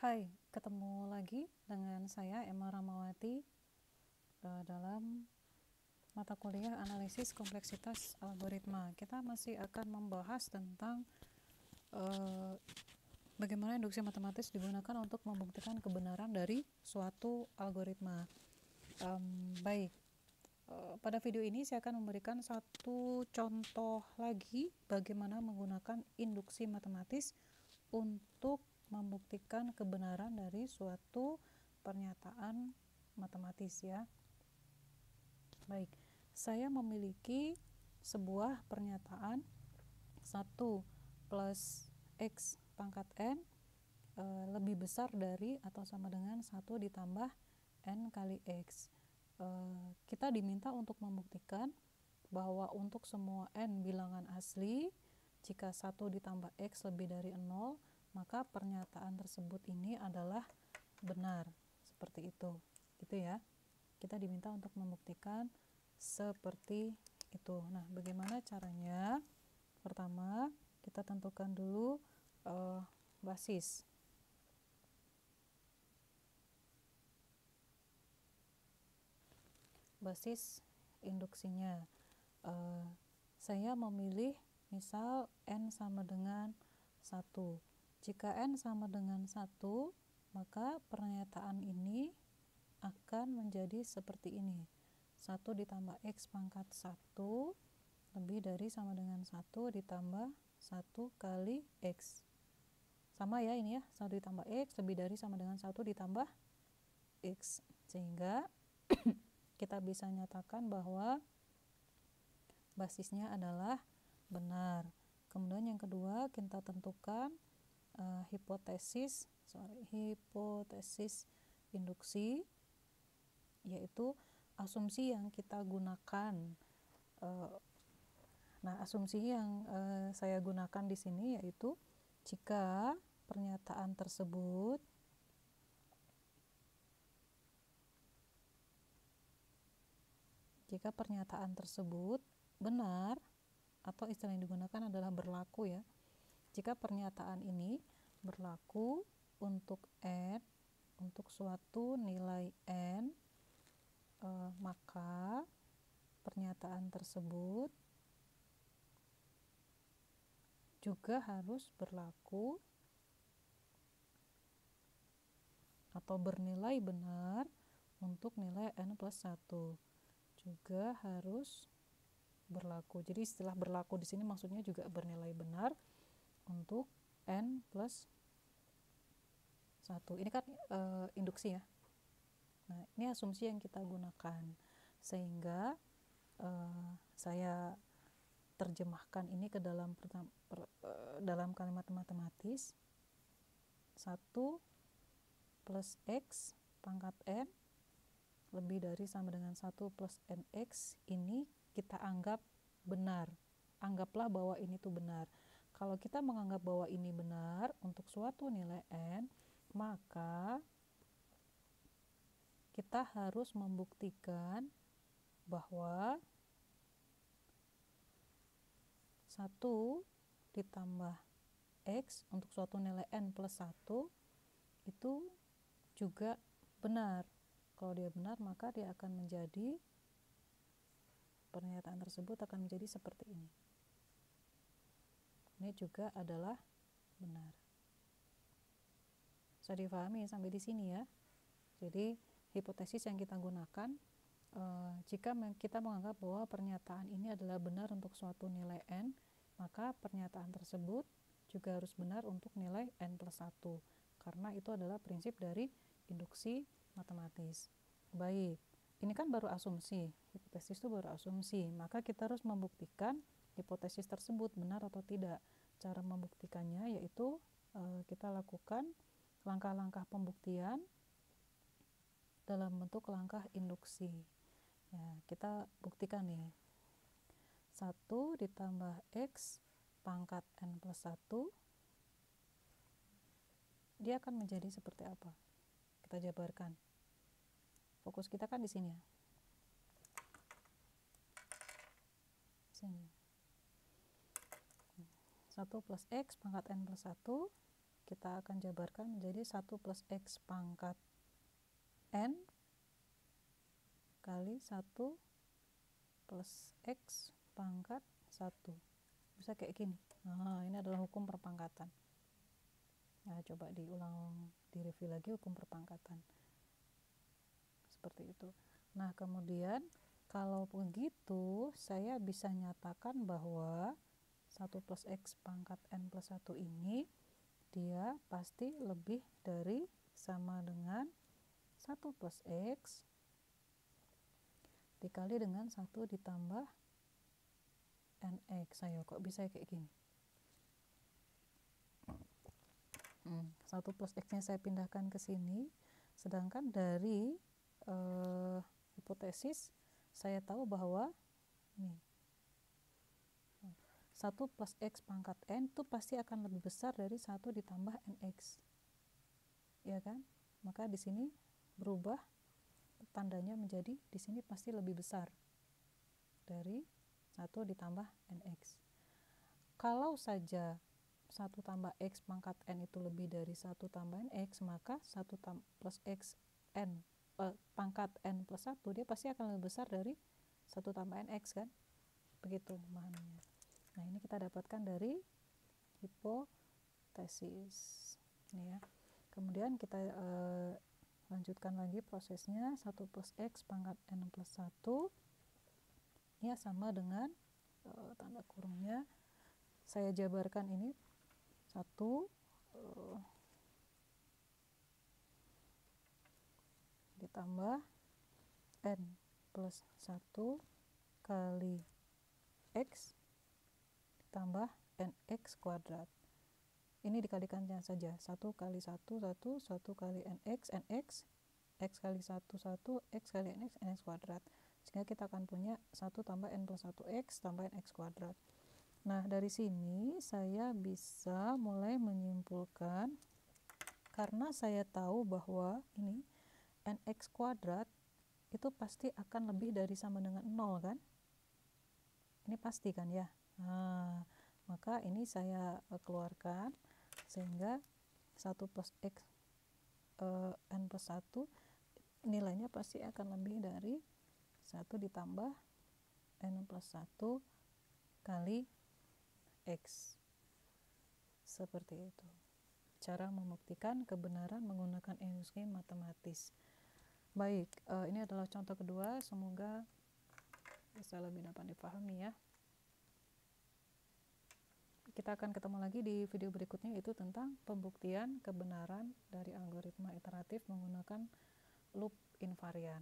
Hai, ketemu lagi dengan saya Emma Ramawati dalam mata kuliah analisis kompleksitas algoritma. Kita masih akan membahas tentang bagaimana induksi matematis digunakan untuk membuktikan kebenaran dari suatu algoritma. Baik, pada video ini saya akan memberikan satu contoh lagi bagaimana menggunakan induksi matematis untuk membuktikan kebenaran dari suatu pernyataan matematis ya. Baik, saya memiliki sebuah pernyataan 1 plus X pangkat N lebih besar dari atau sama dengan 1 ditambah N kali X. Kita diminta untuk membuktikan bahwa untuk semua N bilangan asli, jika 1 ditambah X lebih dari 0, maka pernyataan tersebut ini adalah benar. Seperti itu, gitu ya. Kita diminta untuk membuktikan seperti itu. Nah, bagaimana caranya? Pertama, kita tentukan dulu basis. Basis induksinya. Saya memilih misal N sama dengan 1. Jika N sama dengan 1, maka pernyataan ini akan menjadi seperti ini. 1 ditambah X pangkat 1 lebih dari sama dengan 1 ditambah 1 kali X. Sama ya ini ya, 1 ditambah X lebih dari sama dengan 1 ditambah X. Sehingga kita bisa nyatakan bahwa basisnya adalah benar. Kemudian yang kedua, kita tentukan hipotesis induksi, yaitu asumsi yang kita gunakan. Nah, asumsi yang saya gunakan di sini yaitu jika pernyataan tersebut benar, atau istilah yang digunakan adalah berlaku ya. Jika pernyataan ini berlaku untuk N, untuk suatu nilai N, maka pernyataan tersebut juga harus berlaku atau bernilai benar untuk nilai N plus 1. Juga harus berlaku. Jadi istilah berlaku di sini maksudnya juga bernilai benar untuk N plus 1. Ini kan induksi ya. Nah, ini asumsi yang kita gunakan. Sehingga saya terjemahkan ini ke dalam kalimat matematis. 1 plus X pangkat N lebih dari sama dengan 1 plus NX ini kita anggap benar. Anggaplah bahwa ini tuh benar. Kalau kita menganggap bahwa ini benar untuk suatu nilai N, maka kita harus membuktikan bahwa 1 ditambah X untuk suatu nilai N plus 1 itu juga benar. Kalau dia benar, maka dia akan menjadi, pernyataan tersebut akan menjadi seperti ini. Ini juga adalah benar. Bisa difahami sampai di sini ya. Jadi hipotesis yang kita gunakan, jika kita menganggap bahwa pernyataan ini adalah benar untuk suatu nilai N, maka pernyataan tersebut juga harus benar untuk nilai N plus 1. Karena itu adalah prinsip dari induksi matematis. Baik, ini kan baru asumsi. Hipotesis itu baru asumsi. Maka kita harus membuktikan hipotesis tersebut benar atau tidak. Cara membuktikannya yaitu kita lakukan langkah-langkah pembuktian dalam bentuk langkah induksi. Ya, kita buktikan nih. 1 ditambah X pangkat N plus 1, dia akan menjadi seperti apa? Kita jabarkan. Fokus kita kan di sini ya. Sini. 1 plus X pangkat N plus 1 kita akan jabarkan menjadi 1 plus X pangkat N kali 1 plus X pangkat 1. Bisa kayak gini. Nah, ini adalah hukum perpangkatan. Nah, coba direview lagi hukum perpangkatan. Seperti itu. Nah, kemudian kalau begitu, saya bisa nyatakan bahwa 1 plus X pangkat N plus 1 ini dia pasti lebih dari sama dengan 1 plus X dikali dengan 1 ditambah NX. Ayo, kok bisa kayak gini? 1 plus X nya saya pindahkan ke sini, sedangkan dari hipotesis saya tahu bahwa nih 1 plus X pangkat N itu pasti akan lebih besar dari 1 ditambah NX, ya kan? Maka di sini berubah tandanya menjadi di sini pasti lebih besar dari 1 ditambah NX. Kalau saja 1 tambah X pangkat N itu lebih dari 1 tambah NX, maka 1 plus X N pangkat N plus 1 dia pasti akan lebih besar dari 1 tambah NX, kan? Begitu memahaminya. Nah, ini kita dapatkan dari hipotesis. Ini ya. Kemudian kita lanjutkan lagi prosesnya. 1 plus X pangkat N plus 1 ya sama dengan tanda kurungnya saya jabarkan ini 1 ditambah N plus 1 kali X ditambah NX kuadrat. Ini dikalikannya saja, 1 kali 1, 1 kali NX, X kali 1, 1, X kali NX, NX kuadrat. Sehingga kita akan punya 1 tambah N plus 1X tambah NX kuadrat. Nah, dari sini saya bisa mulai menyimpulkan, karena saya tahu bahwa ini NX kuadrat itu pasti akan lebih dari sama dengan 0, kan? Ini pasti kan ya? Nah, maka ini saya keluarkan, sehingga 1 plus X N plus 1 nilainya pasti akan lebih dari 1 ditambah N plus 1 kali X. Seperti itu cara membuktikan kebenaran menggunakan induksi matematis. Baik, ini adalah contoh kedua, semoga bisa lebih dapat dipahami ya. Kita akan ketemu lagi di video berikutnya, yaitu tentang pembuktian kebenaran dari algoritma iteratif menggunakan loop invarian.